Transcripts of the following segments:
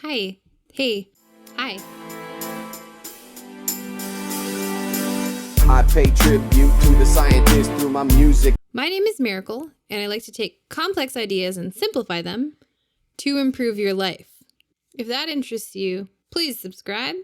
Hi. Hey. Hi. I pay tribute to the scientists through my music. My name is Miracle, and I like to take complex ideas and simplify them to improve your life. If that interests you, please subscribe.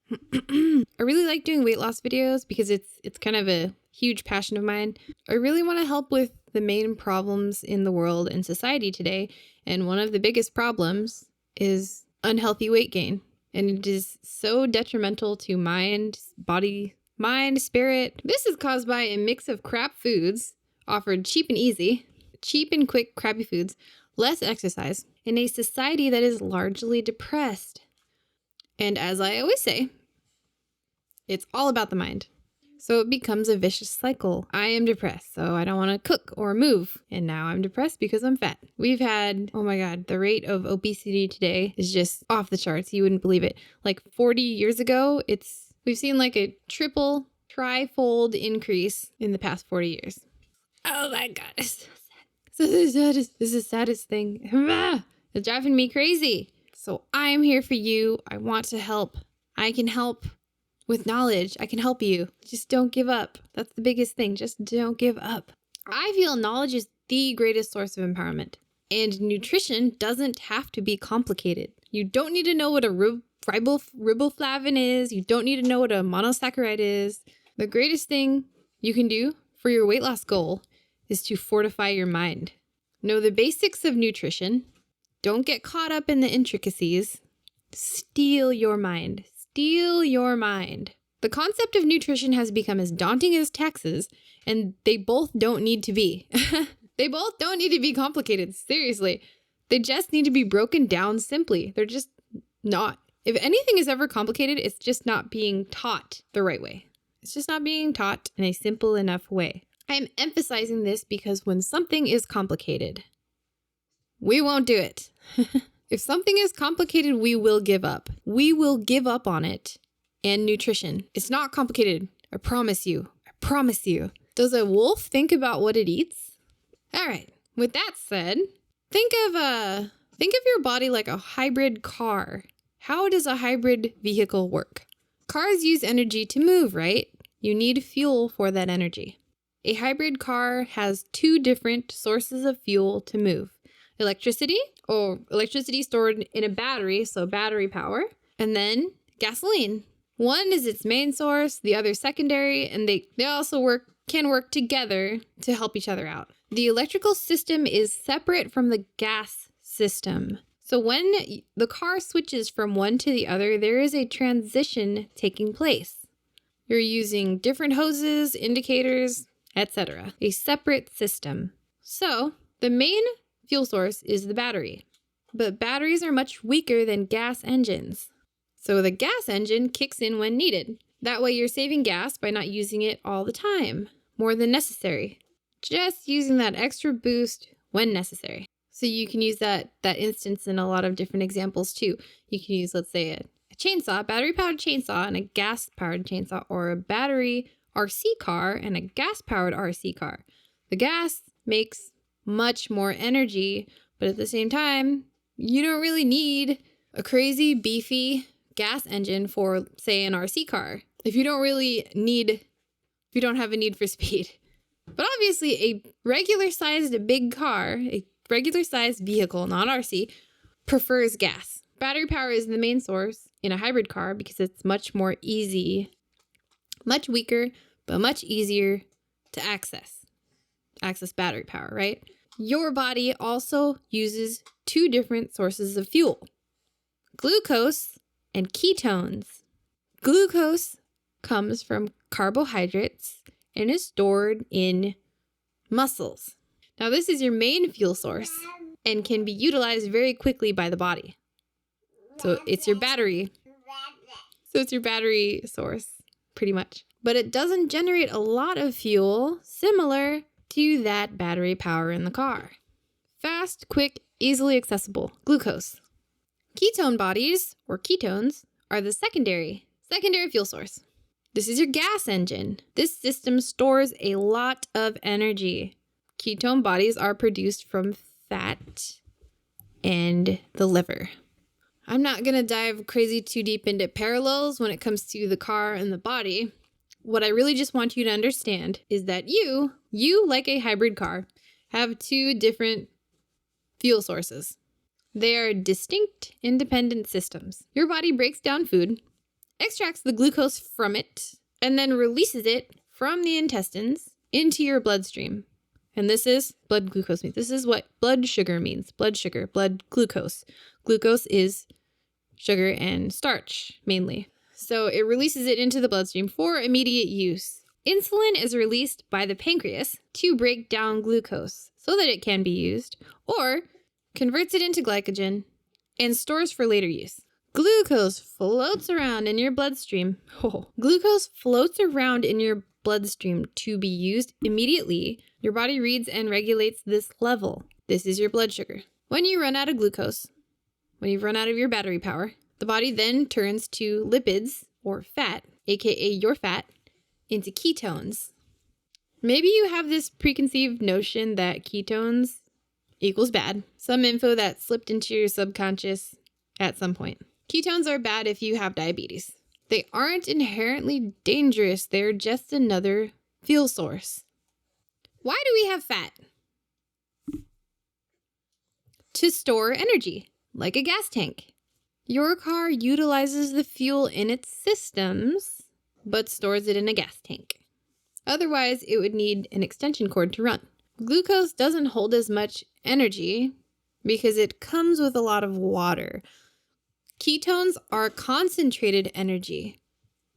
I really like doing weight loss videos because it's kind of a huge passion of mine. I really want to help with the main problems in the world and society today, and one of the biggest problems is unhealthy weight gain. And it is so detrimental to mind, body, mind, spirit. This is caused by a mix of crap foods offered cheap and easy, cheap and quick crappy foods, less exercise, in a society that is largely depressed. And as I always say, it's all about the mind. So it becomes a vicious cycle. I am depressed, so I don't want to cook or move. And now I'm depressed because I'm fat. We've had, oh my God, the rate of obesity today is just off the charts. You wouldn't believe it. Like 40 years ago, we've seen like a tri-fold increase in the past 40 years. Oh my God, it's so sad. This is the saddest thing. It's driving me crazy. So I'm here for you. I want to help. I can help. With knowledge, I can help you. Just don't give up. That's the biggest thing. Just don't give up. I feel knowledge is the greatest source of empowerment. And nutrition doesn't have to be complicated. You don't need to know what a riboflavin is. You don't need to know what a monosaccharide is. The greatest thing you can do for your weight loss goal is to fortify your mind. Know the basics of nutrition. Don't get caught up in the intricacies. Steal your mind. Steal your mind. The concept of nutrition has become as daunting as taxes, and they both don't need to be. They both don't need to be complicated, seriously. They just need to be broken down simply. They're just not. If anything is ever complicated, it's just not being taught the right way. It's just not being taught in a simple enough way. I am emphasizing this because when something is complicated, we won't do it. If something is complicated, we will give up. We will give up on it. And nutrition. It's not complicated. I promise you. I promise you. Does a wolf think about what it eats? All right. With that said, think of your body like a hybrid car. How does a hybrid vehicle work? Cars use energy to move, right? You need fuel for that energy. A hybrid car has two different sources of fuel to move. Electricity stored in a battery, so battery power, and then gasoline. One is its main source, the other secondary, and they also can work together to help each other out. The electrical system is separate from the gas system. So when the car switches from one to the other, there is a transition taking place. You're using different hoses, indicators, etc. A separate system. So the main fuel source is the battery, but batteries are much weaker than gas engines. So the gas engine kicks in when needed. That way you're saving gas by not using it all the time, more than necessary. Just using that extra boost when necessary. So you can use that instance in a lot of different examples too. You can use, let's say, a chainsaw, battery-powered chainsaw and a gas-powered chainsaw, or a battery RC car and a gas-powered RC car. The gas makes much more energy, but at the same time, you don't really need a crazy beefy gas engine for, say, an RC car if you don't have a need for speed. But obviously, a regular-sized big car, a regular-sized vehicle, not RC, prefers gas. Battery power is the main source in a hybrid car because it's much more easy, much weaker, but much easier to access battery power, right? Your body also uses two different sources of fuel, glucose and ketones. Glucose comes from carbohydrates and is stored in muscles. Now, this is your main fuel source and can be utilized very quickly by the body. So it's your battery. So it's your battery source, pretty much. But it doesn't generate a lot of fuel similar to that battery power in the car. Fast, quick, easily accessible. Glucose. Ketone bodies, or ketones, are the secondary fuel source. This is your gas engine. This system stores a lot of energy. Ketone bodies are produced from fat and the liver. I'm not going to dive crazy too deep into parallels when it comes to the car and the body. What I really just want you to understand is that you, like a hybrid car, have two different fuel sources. They are distinct, independent systems. Your body breaks down food, extracts the glucose from it, and then releases it from the intestines into your bloodstream. And this is blood glucose means. This is what blood sugar means. Blood sugar, blood glucose. Glucose is sugar and starch, mainly. So it releases it into the bloodstream for immediate use. Insulin is released by the pancreas to break down glucose so that it can be used, or converts it into glycogen and stores for later use. Glucose floats around in your bloodstream. Glucose floats around in your bloodstream to be used immediately. Your body reads and regulates this level. This is your blood sugar. When you run out of glucose, when you've run out of your battery power, the body then turns to lipids, or fat, aka your fat, into ketones. Maybe you have this preconceived notion that ketones equals bad. Some info that slipped into your subconscious at some point. Ketones are bad if you have diabetes. They aren't inherently dangerous. They're just another fuel source. Why do we have fat? To store energy, like a gas tank. Your car utilizes the fuel in its systems, but stores it in a gas tank. Otherwise, it would need an extension cord to run. Glucose doesn't hold as much energy because it comes with a lot of water. Ketones are concentrated energy.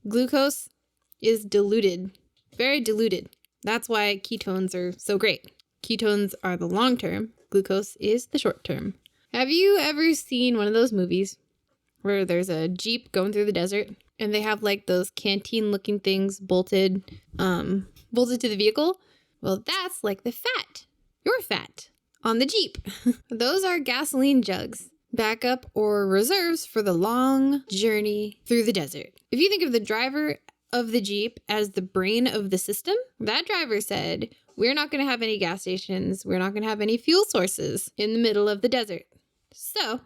Glucose is diluted, very diluted. That's why ketones are so great. Ketones are the long term. Glucose is the short term. Have you ever seen one of those movies where there's a Jeep going through the desert and they have like those canteen looking things bolted to the vehicle? Well, that's like the fat, your fat on the Jeep. Those are gasoline jugs, backup or reserves for the long journey through the desert. If you think of the driver of the Jeep as the brain of the system, that driver said, we're not going to have any gas stations. We're not going to have any fuel sources in the middle of the desert. So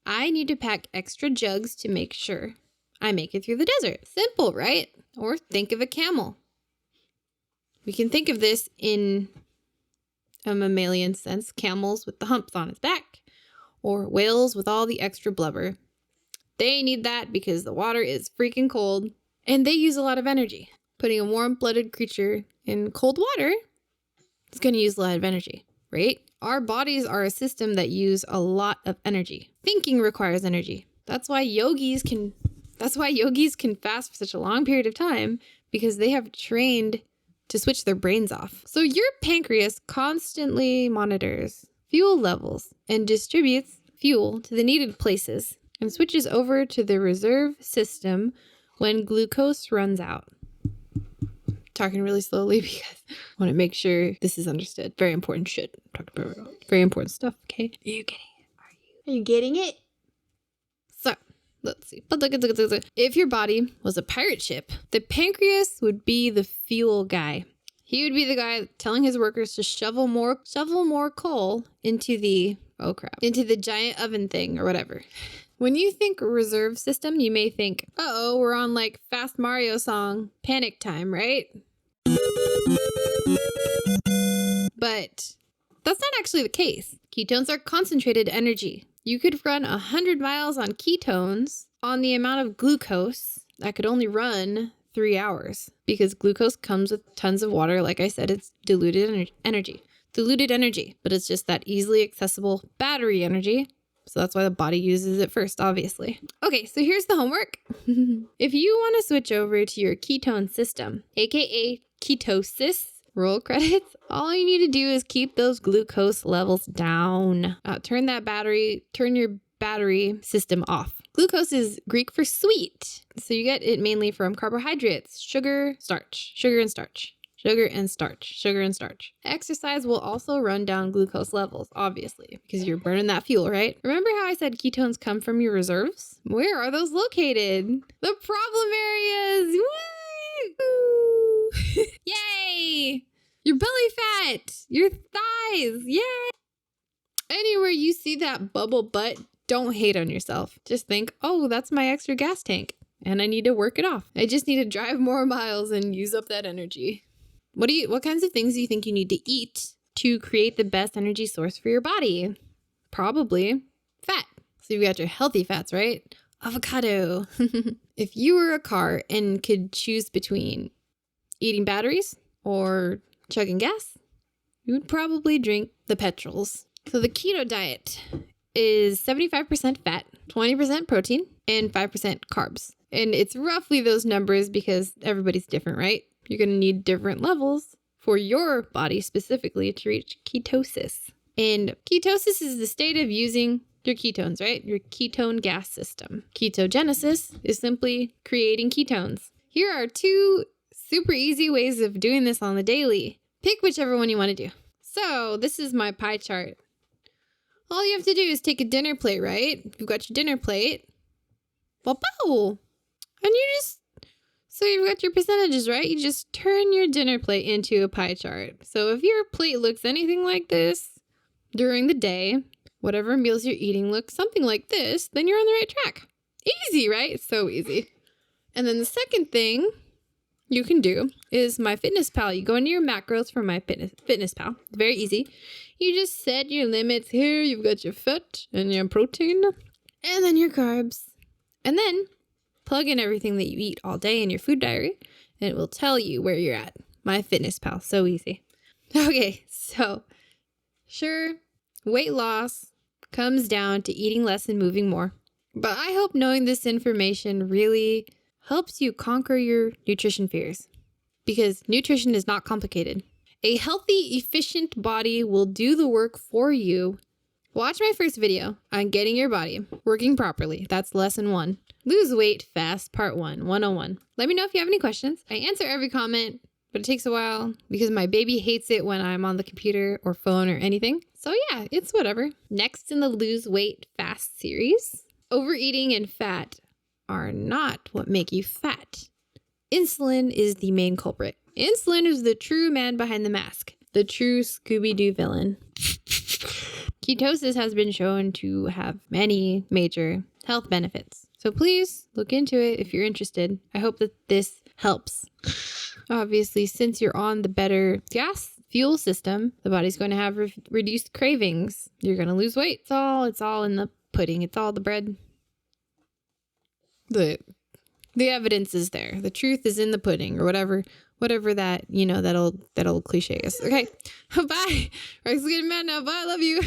I need to pack extra jugs to make sure I make it through the desert. Simple, right? Or think of a camel. We can think of this in a mammalian sense. Camels with the humps on its back, or whales with all the extra blubber. They need that because the water is freaking cold and they use a lot of energy. Putting a warm-blooded creature in cold water is going to use a lot of energy, right? Our bodies are a system that use a lot of energy. Thinking requires energy. That's why yogis can fast for such a long period of time, because they have trained to switch their brains off. So your pancreas constantly monitors fuel levels and distributes fuel to the needed places and switches over to the reserve system when glucose runs out. Talking really slowly because I want to make sure this is understood. Very important shit. Very important stuff, okay? Are you getting it? Are you getting it? So, let's see. If your body was a pirate ship, the pancreas would be the fuel guy. He would be the guy telling his workers to shovel more coal into the giant oven thing or whatever. When you think reserve system, you may think, we're on like Fast Mario song, Panic Time, right? But that's not actually the case. Ketones are concentrated energy. You could run 100 miles on ketones on the amount of glucose that could only run 3 hours, because glucose comes with tons of water. Like I said, it's diluted energy, but it's just that easily accessible battery energy. So that's why the body uses it first, obviously. Okay, so here's the homework. If you want to switch over to your ketone system, aka ketosis, roll credits, all you need to do is keep those glucose levels down. Turn your battery system off. Glucose is Greek for sweet. So you get it mainly from carbohydrates, sugar, starch, sugar and starch. Sugar and starch, sugar and starch. Exercise will also run down glucose levels, obviously, because you're burning that fuel, right? Remember how I said ketones come from your reserves? Where are those located? The problem areas! Woo! Yay! Your belly fat! Your thighs! Yay! Anywhere you see that bubble butt don't hate on yourself. Just think, oh, that's my extra gas tank and I need to work it off. I just need to drive more miles and use up that energy. What kinds of things do you think you need to eat to create the best energy source for your body? Probably fat. So you've got your healthy fats, right? Avocado. If you were a car and could choose between eating batteries or chugging gas, you would probably drink the petrols. So the keto diet is 75% fat, 20% protein, and 5% carbs. And it's roughly those numbers because everybody's different, right? You're going to need different levels for your body specifically to reach ketosis. And ketosis is the state of using your ketones, right? Your ketone gas system. Ketogenesis is simply creating ketones. Here are 2 super easy ways of doing this on the daily. Pick whichever one you want to do. So this is my pie chart. All you have to do is take a dinner plate, right? You've got your dinner plate. Wow. And so you've got your percentages, right? You just turn your dinner plate into a pie chart. So if your plate looks anything like this during the day, whatever meals you're eating look something like this, then you're on the right track. Easy, right? So easy. And then the second thing you can do is MyFitnessPal. You go into your macros for MyFitnessPal. It's very easy. You just set your limits here. You've got your fat and your protein and then your carbs. And then plug in everything that you eat all day in your food diary and it will tell you where you're at. MyFitnessPal. So easy. Okay, so sure, weight loss comes down to eating less and moving more. But I hope knowing this information really helps you conquer your nutrition fears. Because nutrition is not complicated. A healthy, efficient body will do the work for you. Watch my first video on getting your body working properly. That's lesson 1. Lose weight fast, part 1, 101. Let me know if you have any questions. I answer every comment, but it takes a while because my baby hates it when I'm on the computer or phone or anything. So yeah, it's whatever. Next in the Lose Weight Fast series, overeating and fat are not what make you fat. Insulin is the main culprit. Insulin is the true man behind the mask, the true Scooby-Doo villain. Ketosis has been shown to have many major health benefits. So please look into it if you're interested. I hope that this helps. Obviously, since you're on the better gas fuel system, the body's going to have reduced cravings. You're going to lose weight. It's all in the pudding. It's all the bread. The evidence is there. The truth is in the pudding or whatever that, that old cliche is. Okay. Bye. Rex getting mad now. Bye. I love you.